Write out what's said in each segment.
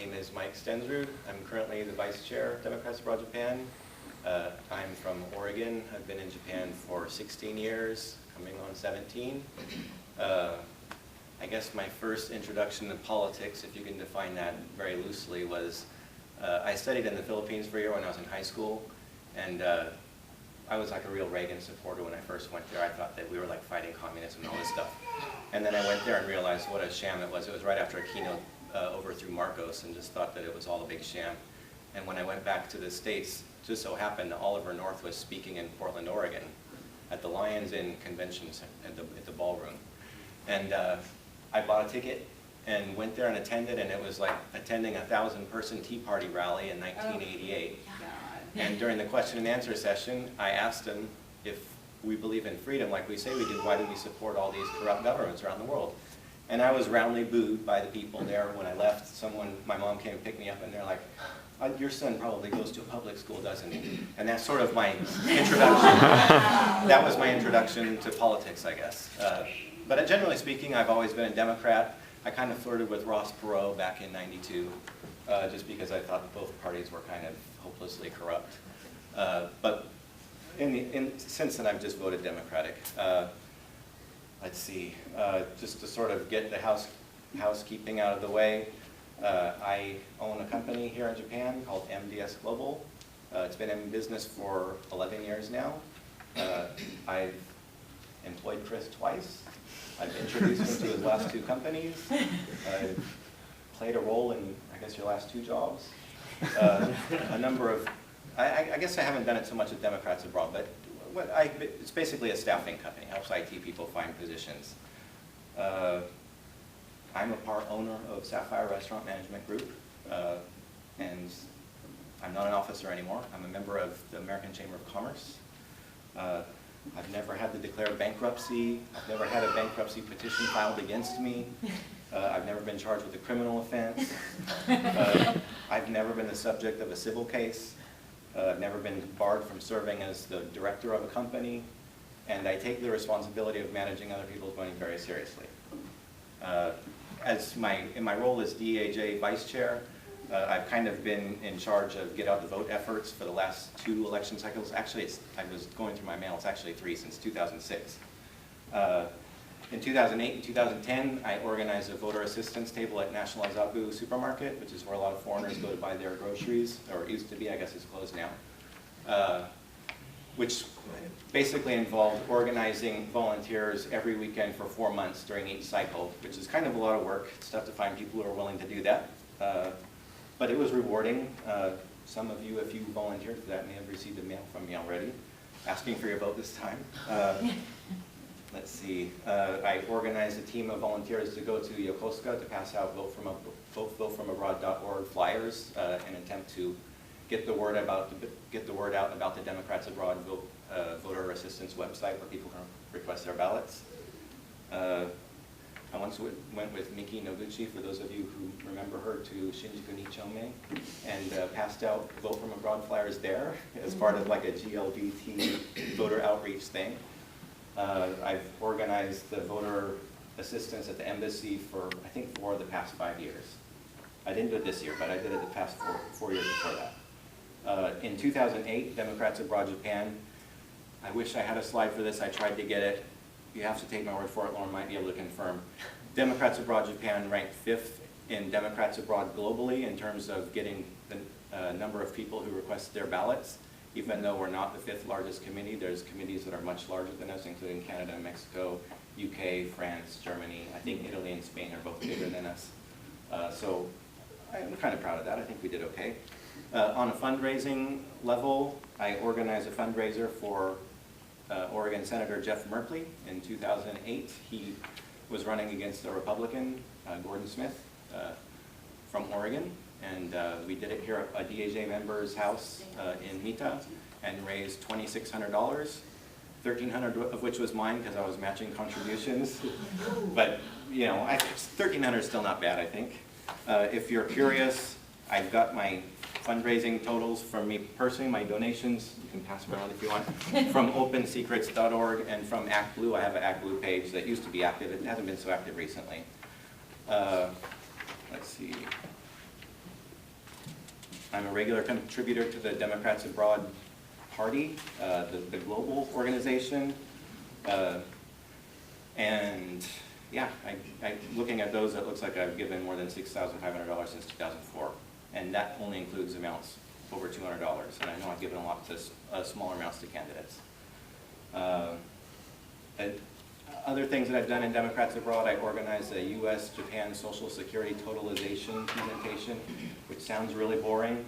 name is Mike Stensrud. I'm currently the Vice Chair of Democrats Abroad Japan. I'm from Oregon. I've been in Japan for 16 years, coming on 17. I guess my first introduction to politics, if you can define that very loosely, was I studied in the Philippines for a year when I was in high school, and I was like a real Reagan supporter when I first went there. I thought that we were like fighting communism and all this stuff. And then I went there and realized what a sham it was. It was right after Aquino overthrew Marcos, and just thought that it was all a big sham. And when I went back to the States, just so happened Oliver North was speaking in Portland, Oregon, at the Lions Inn Convention at the ballroom. And I bought a ticket and went there and attended, and it was like attending a 1,000-person Tea Party rally in 1988. Oh, and during the question and answer session, I asked him, if we believe in freedom like we say we do, why do we support all these corrupt governments around the world? And I was roundly booed by the people there. When I left, my mom came and picked me up, and they're like, your son probably goes to a public school, doesn't he? And that's sort of my introduction. That was my introduction to politics, I guess. But generally speaking, I've always been a Democrat. I kind of flirted with Ross Perot back in '92, just because I thought both parties were kind of hopelessly corrupt. But since then, I've just voted Democratic. Let's see, just to sort of get the housekeeping out of the way, I own a company here in Japan called MDS Global. It's been in business for 11 years now. I've employed Chris twice. I've introduced him to his last two companies. I've played a role in, I guess, your last two jobs. A number of, I guess I haven't done it so much at Democrats Abroad, but it's basically a staffing company, helps IT people find positions. I'm a part owner of Sapphire Restaurant Management Group, and I'm not an officer anymore. I'm a member of the American Chamber of Commerce. I've never had to declare bankruptcy. I've never had a bankruptcy petition filed against me. I've never been charged with a criminal offense. I've never been the subject of a civil case. I've never been barred from serving as the director of a company, and I take the responsibility of managing other people's money very seriously. In my role as DAJ Vice Chair, I've kind of been in charge of get out the vote efforts for the last 2 election cycles. Actually, I was going through my mail, it's actually 3 since 2006. In 2008 and 2010, I organized a voter assistance table at National Azabu Supermarket, which is where a lot of foreigners go to buy their groceries, or it used to be, I guess it's closed now, which basically involved organizing volunteers every weekend for 4 months during each cycle, which is kind of a lot of work. It's tough to find people who are willing to do that, but it was rewarding. Some of you, if you volunteered for that, may have received a mail from me already, asking for your vote this time. Let's see, I organized a team of volunteers to go to Yokosuka to pass out votefromabroad.org flyers in an attempt to get the word out about the Democrats Abroad voter assistance website where people can request their ballots. I once went with Miki Noguchi, for those of you who remember her, to Shinjuku Nichome, and passed out Vote From Abroad flyers there as part of like a GLBT voter outreach thing. I've organized the voter assistance at the embassy for, I think, 4 of the past 5 years. I didn't do it this year, but I did it the past four years before that. In 2008, Democrats Abroad Japan, I wish I had a slide for this. I tried to get it. You have to take my word for it. Lauren might be able to confirm. Democrats Abroad Japan ranked 5th in Democrats Abroad globally in terms of getting the number of people who requested their ballots. Even though we're not the 5th largest committee, there's committees that are much larger than us, including Canada, Mexico, UK, France, Germany. I think Italy and Spain are both bigger than us. So I'm kind of proud of that. I think we did okay. On a fundraising level, I organized a fundraiser for Oregon Senator Jeff Merkley in 2008. He was running against a Republican, Gordon Smith, from Oregon. And we did it here at a DAJ member's house in Mita and raised $2,600, $1,300 of which was mine because I was matching contributions. But, you know, $1,300 is still not bad, I think. If you're curious, I've got my fundraising totals from me personally, my donations, you can pass them around if you want, from opensecrets.org and from ActBlue. I have an ActBlue page that used to be active. It hasn't been so active recently. Let's see. I'm a regular contributor to the Democrats Abroad Party, the global organization. And yeah, looking at those, it looks like I've given more than $6,500 since 2004. And that only includes amounts over $200. And I know I've given a lot to smaller amounts to candidates. Other things that I've done in Democrats Abroad, I organized a U.S.-Japan Social Security totalization presentation, which sounds really boring,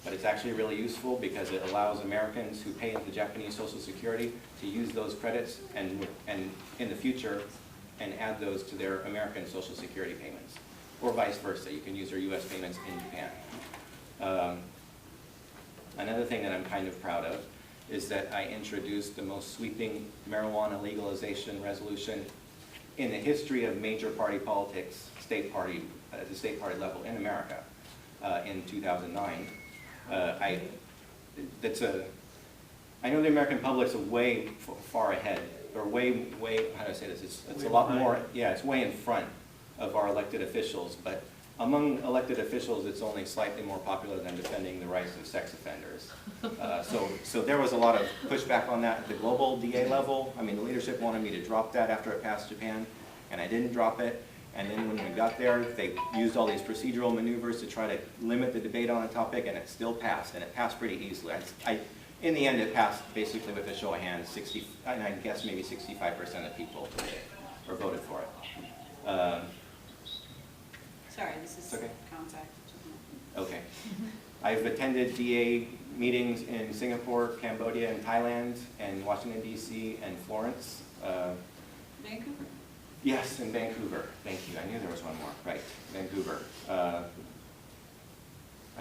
but it's actually really useful because it allows Americans who pay into Japanese Social Security to use those credits and in the future and add those to their American Social Security payments, or vice versa. You can use their U.S. payments in Japan. Another thing that I'm kind of proud of is that I introduced the most sweeping marijuana legalization resolution in the history of major party politics, at the state party level in America in 2009. I know the American public's way far ahead, or way, how do I say this? It's a lot more, yeah, it's way in front of our elected officials, but among elected officials, it's only slightly more popular than defending the rights of sex offenders. So there was a lot of pushback on that at the global DA level. I mean, the leadership wanted me to drop that after it passed Japan, and I didn't drop it. And then when we got there, they used all these procedural maneuvers to try to limit the debate on the topic, and it still passed, and it passed pretty easily. In the end, it passed basically with a show of hands, and I guess maybe 65% of people or voted for it. Sorry, this is okay. contact. Okay. I've attended DA meetings in Singapore, Cambodia, and Thailand, and Washington, D.C., and Florence. Vancouver? Yes, in Vancouver. Thank you. I knew there was one more. Right, Vancouver. I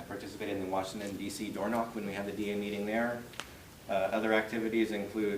participated in the Washington, D.C. door knock when we had the DA meeting there. Other activities include